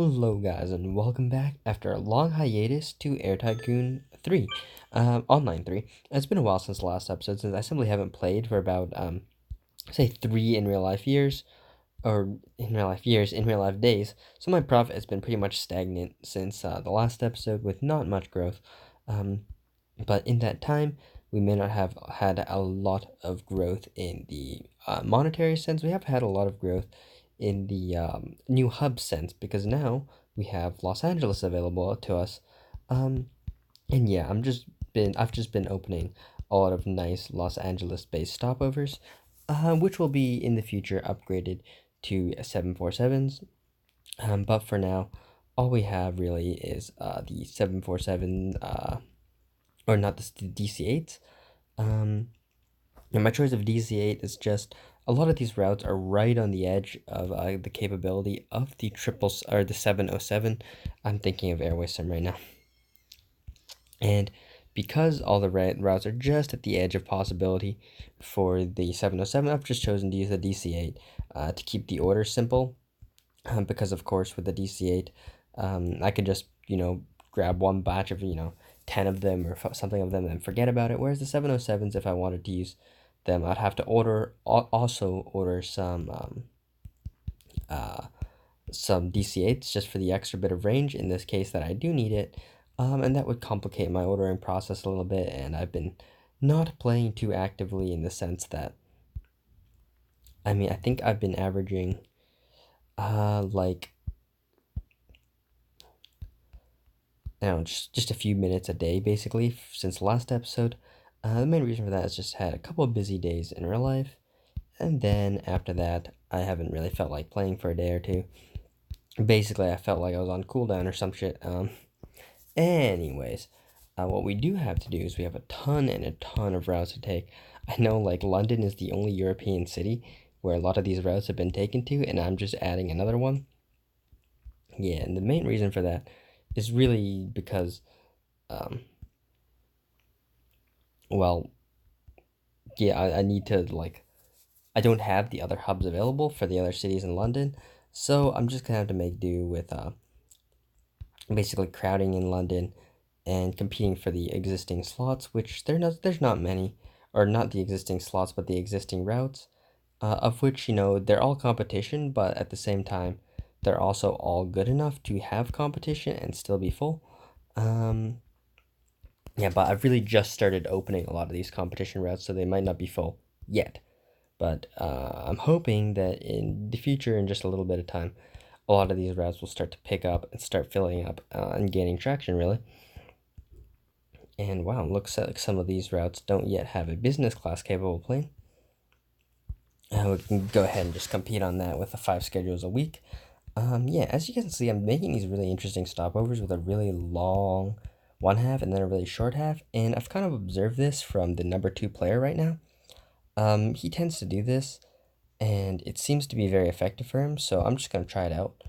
Hello guys and welcome back after a long hiatus to Air Tycoon 3, Online 3. It's been a while since the last episode since I simply haven't played for about, say 3 in real life years, or in real life days, so my profit has been pretty much stagnant since the last episode with not much growth, but in that time we may not have had a lot of growth in the monetary sense. We have had a lot of growth in the new hub sense because now we have Los Angeles available to us. And yeah, I've just been opening a lot of nice Los Angeles based stopovers, which will be in the future upgraded to 747s. But for now, all we have really is the 747, or not the DC8s. And my choice of DC8 is just a lot of these routes are right on the edge of the capability of the or the 707. I'm thinking of Airway Sim right now. And because all the routes are just at the edge of possibility for the 707, I've just chosen to use the DC8 to keep the order simple. Because of course with the DC8, I can just, grab one batch of, 10 of them or something of them and forget about it. Whereas the 707s, if I wanted to use them, I'd have to also order some DC8s just for the extra bit of range in this case that I do need it. And that would complicate my ordering process a little bit, and I've been not playing too actively in the sense that, I think I've been averaging, like, I don't know, just a few minutes a day, basically, since the last episode. The main reason for that is just had a couple of busy days in real life, and then after that, I haven't really felt like playing for a day or two. Basically, I felt like I was on cooldown or some shit. Anyways, what we do have to do is we have a ton and a ton of routes to take. I know, like, London is the only European city where a lot of these routes have been taken to, and I'm just adding another one. Yeah, and the main reason for that is really because, well, yeah, I need to, like, I don't have the other hubs available for the other cities in London, so I'm just gonna have to make do with, basically crowding in London and competing for the existing slots, which there's not many, or not the existing slots, but the existing routes, of which, they're all competition, but at the same time, they're also all good enough to have competition and still be full. Yeah, but I've really just started opening a lot of these competition routes, so they might not be full yet. But I'm hoping that in the future, in just a little bit of time, a lot of these routes will start to pick up and start filling up and gaining traction, really. And wow, looks like some of these routes don't yet have a business class capable plane. We can go ahead and just compete on that with the 5 schedules a week. Yeah, as you can see, I'm making these really interesting stopovers with a really long one half and then a really short half. And I've kind of observed this from the number 2 player right now. He tends to do this, and it seems to be very effective for him. So I'm just gonna try it out.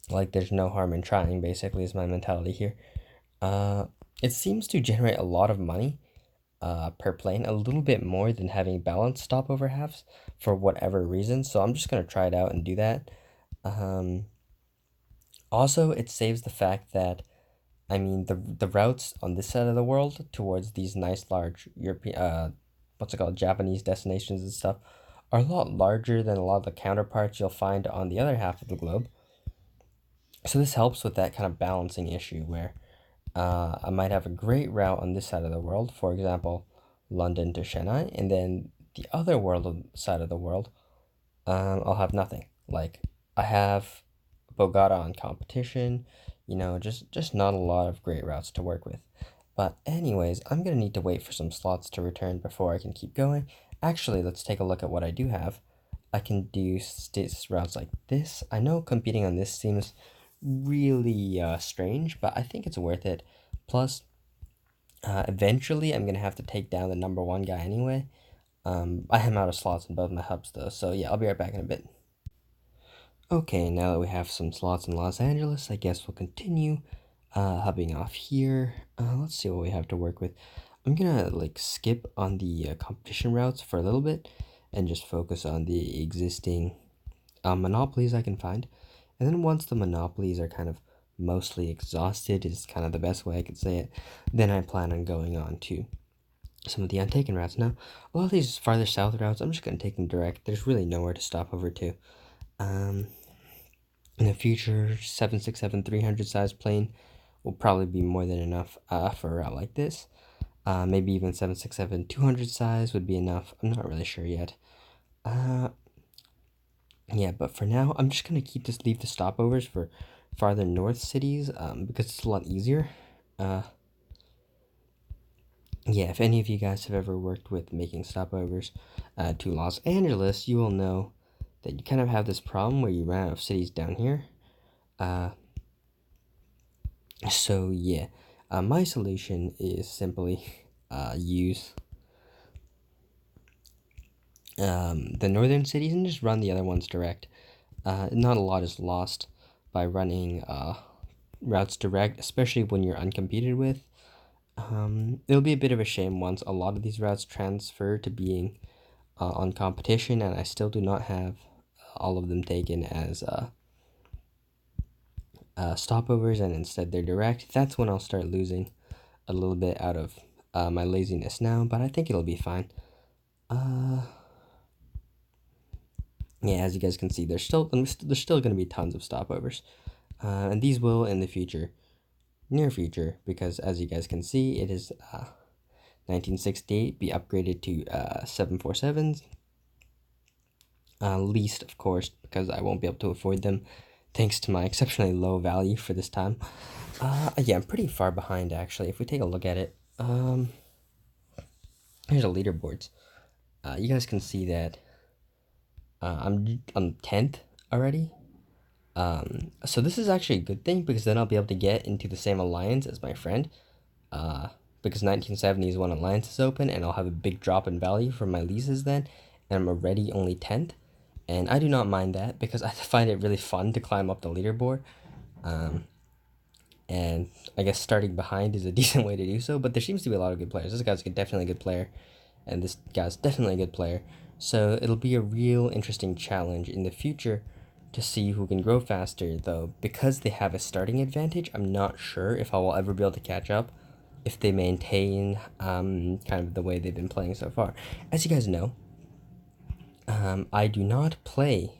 Like, there's no harm in trying, basically, is my mentality here. It seems to generate a lot of money per plane, a little bit more than having balanced stopover halves for whatever reason. So I'm just gonna try it out and do that. Also, it saves the fact that, the routes on this side of the world towards these nice large European, Japanese destinations and stuff, are a lot larger than a lot of the counterparts you'll find on the other half of the globe. So this helps with that kind of balancing issue where I might have a great route on this side of the world, for example, London to Chennai, and then the other side of the world, I'll have nothing. Like, I have Bogota on competition, just not a lot of great routes to work with. But anyways, I'm gonna need to wait for some slots to return before I can keep going. Actually, let's take a look at what I do have. I can do routes like this. I know competing on this seems really strange, but I think it's worth it. Plus, eventually I'm gonna have to take down the number 1 guy anyway. I am out of slots in both my hubs though, so yeah, I'll be right back in a bit. Okay, now that we have some slots in Los Angeles, I guess we'll continue hubbing off here. Let's see what we have to work with. I'm gonna skip on the competition routes for a little bit and just focus on the existing monopolies I can find. And then once the monopolies are kind of mostly exhausted, is kind of the best way I could say it, then I plan on going on to some of the untaken routes. Now, a lot of these farther south routes, I'm just going to take them direct. There's really nowhere to stop over to. In the future, 767 300 size plane will probably be more than enough for a route like this. Maybe even 767 200 size would be enough. I'm not really sure yet. Yeah, but for now, I'm just gonna leave the stopovers for farther north cities, because it's a lot easier. Yeah, if any of you guys have ever worked with making stopovers to Los Angeles, you will know that you kind of have this problem where you run out of cities down here. So yeah, my solution is simply use the northern cities and just run the other ones direct. Not a lot is lost by running routes direct, especially when you're uncompeted with. It'll be a bit of a shame once a lot of these routes transfer to being on competition, and I still do not have all of them taken as stopovers, and instead they're direct. That's when I'll start losing a little bit out of my laziness now, but I think it'll be fine. Yeah, as you guys can see, there's still going to be tons of stopovers, and these will in the near future, because as you guys can see, it is 1968 be upgraded to 747s. Least, of course, because I won't be able to afford them, thanks to my exceptionally low value for this time. Yeah, I'm pretty far behind actually. If we take a look at it, here's the leaderboards. You guys can see that I'm 10th already. So this is actually a good thing, because then I'll be able to get into the same alliance as my friend. Because 1970 is when alliance is open, and I'll have a big drop in value for my leases then, and I'm already only 10th. And I do not mind that, because I find it really fun to climb up the leaderboard. And I guess starting behind is a decent way to do so, but there seems to be a lot of good players. This guy's definitely a good player, and this guy's definitely a good player. So it'll be a real interesting challenge in the future to see who can grow faster, though, because they have a starting advantage. I'm not sure if I will ever be able to catch up if they maintain kind of the way they've been playing so far. As you guys know, I do not play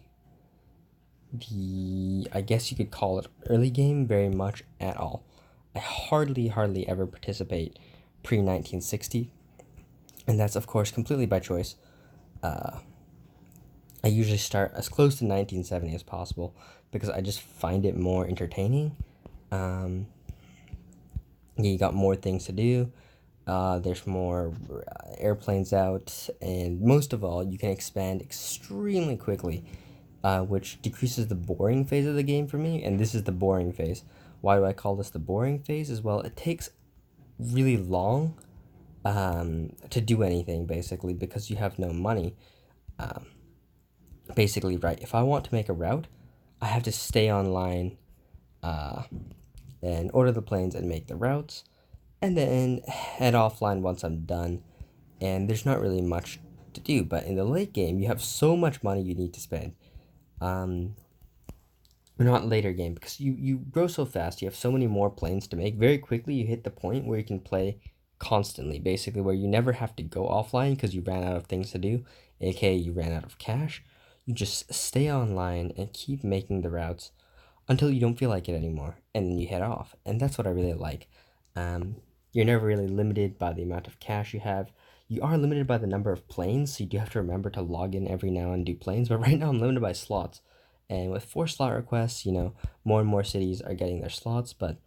I guess you could call it early game very much at all. I hardly ever participate pre 1960, and that's of course completely by choice. I usually start as close to 1970 as possible, because I just find it more entertaining. You got more things to do. There's more airplanes out, and most of all, you can expand extremely quickly, which decreases the boring phase of the game for me, and this is the boring phase. Why do I call this the boring phase? As well, it takes really long to do anything, basically, because you have no money. Basically, right, if I want to make a route, I have to stay online and order the planes and make the routes, and then head offline once I'm done. And there's not really much to do, but in the late game, you have so much money you need to spend. Not later game, because you grow so fast, you have so many more planes to make. Very quickly, you hit the point where you can play constantly, basically, where you never have to go offline because you ran out of things to do, aka you ran out of cash. You just stay online and keep making the routes until you don't feel like it anymore, and then you head off. And that's what I really like. You're never really limited by the amount of cash you have. You are limited by the number of planes, so you do have to remember to log in every now and do planes. But right now, I'm limited by slots. And with 4 slot requests, more and more cities are getting their slots, but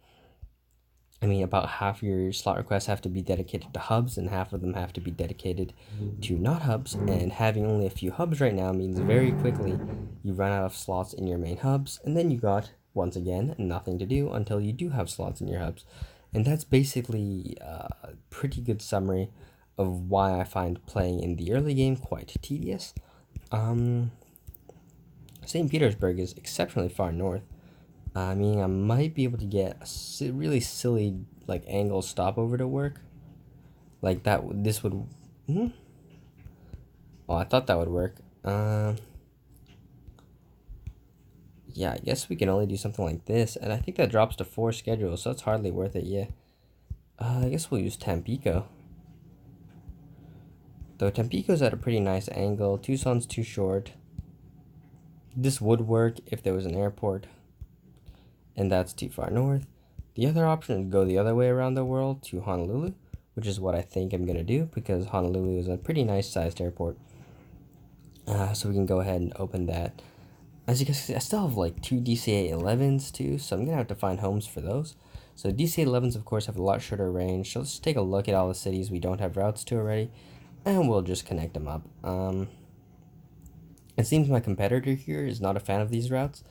I mean, about half your slot requests have to be dedicated to hubs, and half of them have to be dedicated to not hubs. And having only a few hubs right now means very quickly you run out of slots in your main hubs, and then you got, once again, nothing to do until you do have slots in your hubs. And that's basically a pretty good summary of why I find playing in the early game quite tedious. St. Petersburg is exceptionally far north. I mean, I might be able to get a really silly, like, angle stopover to work. Like, this would... Oh, I thought that would work. Yeah, yeah, I guess we can only do something like this, and I think that drops to 4 schedules, so it's hardly worth it, yeah. I guess we'll use Tampico. Though Tampico's at a pretty nice angle, Tucson's too short. This would work if there was an airport, and that's too far north. The other option is go the other way around the world to Honolulu, which is what I think I'm going to do, because Honolulu is a pretty nice sized airport. So we can go ahead and open that. As you can see, I still have like 2 DC8-11s too, so I'm going to have to find homes for those. So DC8-11s, of course, have a lot shorter range, so let's take a look at all the cities we don't have routes to already, and we'll just connect them up. It seems my competitor here is not a fan of these routes,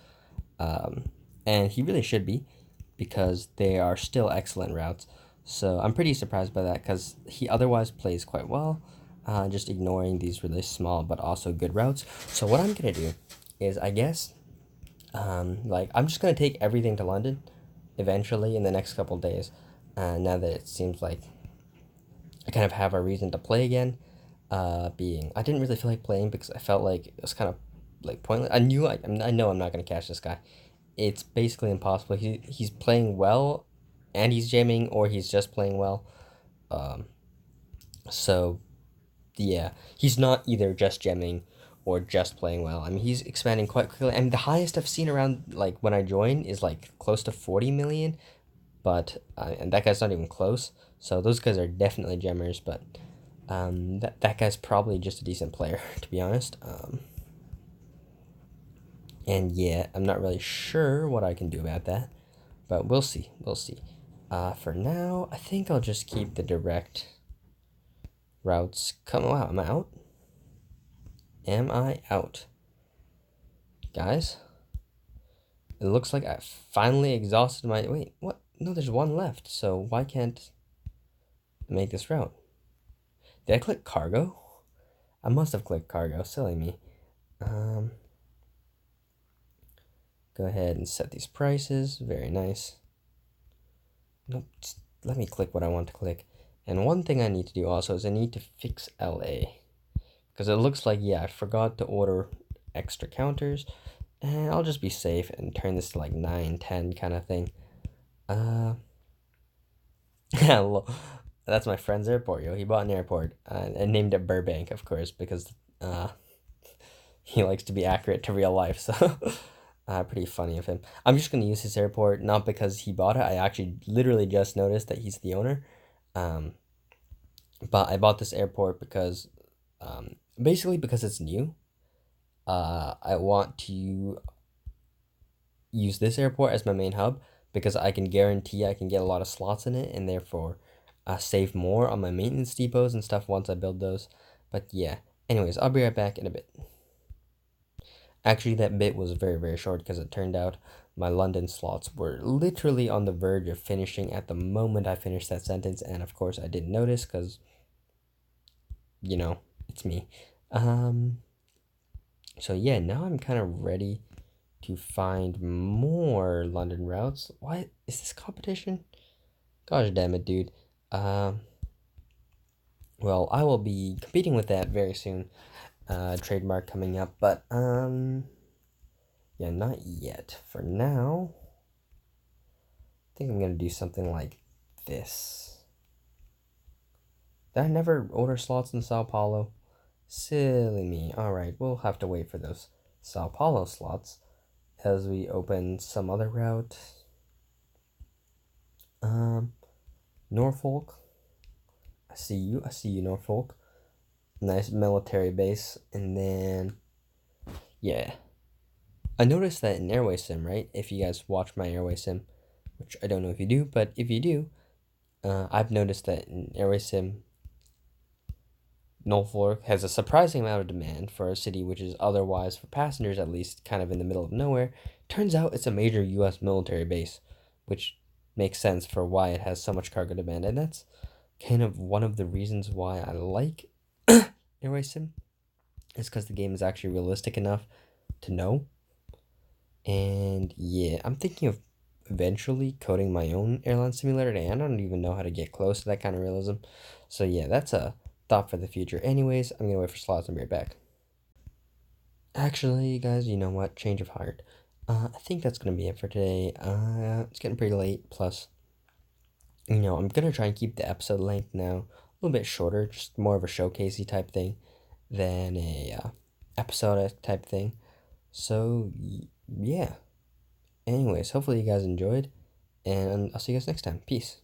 and he really should be, because they are still excellent routes. So I'm pretty surprised by that, because he otherwise plays quite well, just ignoring these really small but also good routes. So what I'm going to do is, I guess, I'm just going to take everything to London eventually in the next couple days, now that it seems like I kind of have a reason to play again. Being I didn't really feel like playing because I felt like it was kind of like pointless. I know I'm not going to catch this guy. It's basically impossible. He's playing well, and he's jamming, or he's just playing well. So yeah, he's not either just jamming or just playing well. I mean, he's expanding quite quickly. I mean, the highest I've seen around like when I joined is like close to 40 million, but and that guy's not even close. So those guys are definitely gemmers, but that guy's probably just a decent player, to be honest. And yeah, I'm not really sure what I can do about that, but we'll see. We'll see. For now, I think I'll just keep the direct routes. Come on, wow, am I out? Am I out? Guys, it looks like I finally exhausted my... Wait, what? No, there's one left, so why can't I make this route? Did I click cargo? I must have clicked cargo, silly me. Go ahead and set these prices, very nice. Nope, let me click what I want to click. And one thing I need to do also is I need to fix LA. Because it looks like, yeah, I forgot to order extra counters. And I'll just be safe and turn this to like 9, 10 kind of thing. That's my friend's airport, yo. He bought an airport and named it Burbank, of course, because he likes to be accurate to real life, so pretty funny of him. I'm just going to use his airport, not because he bought it. I actually literally just noticed that he's the owner. But I bought this airport because, basically because it's new. I want to use this airport as my main hub because I can guarantee I can get a lot of slots in it, and therefore save more on my maintenance depots and stuff once I build those. But yeah, anyways, I'll be right back in a bit. Actually, that bit was very, very short because it turned out my London slots were literally on the verge of finishing at the moment I finished that sentence, and of course I didn't notice because, you know, it's me. So yeah, now I'm kind of ready to find more London routes. Why is this competition? Gosh damn it, dude. Well, I will be competing with that very soon. Trademark coming up, but yeah, not yet. For now, I think I'm gonna do something like this. Did I never order slots in Sao Paulo? Silly me. Alright, we'll have to wait for those Sao Paulo slots as we open some other route. Norfolk. I see you, Norfolk. Nice military base. And then, yeah. I noticed that in Airway Sim, right? If you guys watch my Airway Sim, which I don't know if you do, but if you do, I've noticed that in Airway Sim, Norfolk has a surprising amount of demand for a city which is otherwise, for passengers at least, kind of in the middle of nowhere. Turns out it's a major US military base, which makes sense for why it has so much cargo demand, and that's kind of one of the reasons why I like Airway Sim, is because the game is actually realistic enough to know. And yeah, I'm thinking of eventually coding my own airline simulator, and I don't even know how to get close to that kind of realism. So yeah, that's a thought for the future. Anyways, I'm gonna wait for slots and be right back. Actually, guys, you know what? Change of heart. I think that's gonna be it for today. It's getting pretty late. Plus, I'm gonna try and keep the episode length now a little bit shorter, just more of a showcasey type thing than a episode type thing. So yeah. Anyways, hopefully you guys enjoyed, and I'll see you guys next time. Peace.